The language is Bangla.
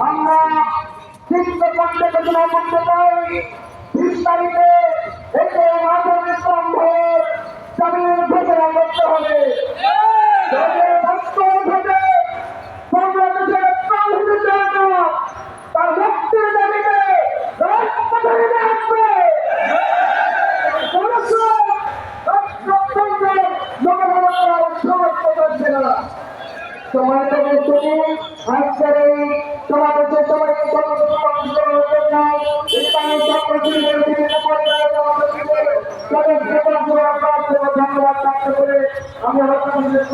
আমরা চিত্র করতে ঘোষণা করতে চাই 20 তারিখে এতে মাধব স্তম্ভের জামিন ঘোষণা করতে হবে। তার মুক্তির দাবিতে রাজপথে আসবে। তোমাকে তুমি আজকের এই সমাবেশে সবাইকে ধন্যবাদ ব্যক্ত করে আমি আপনাদের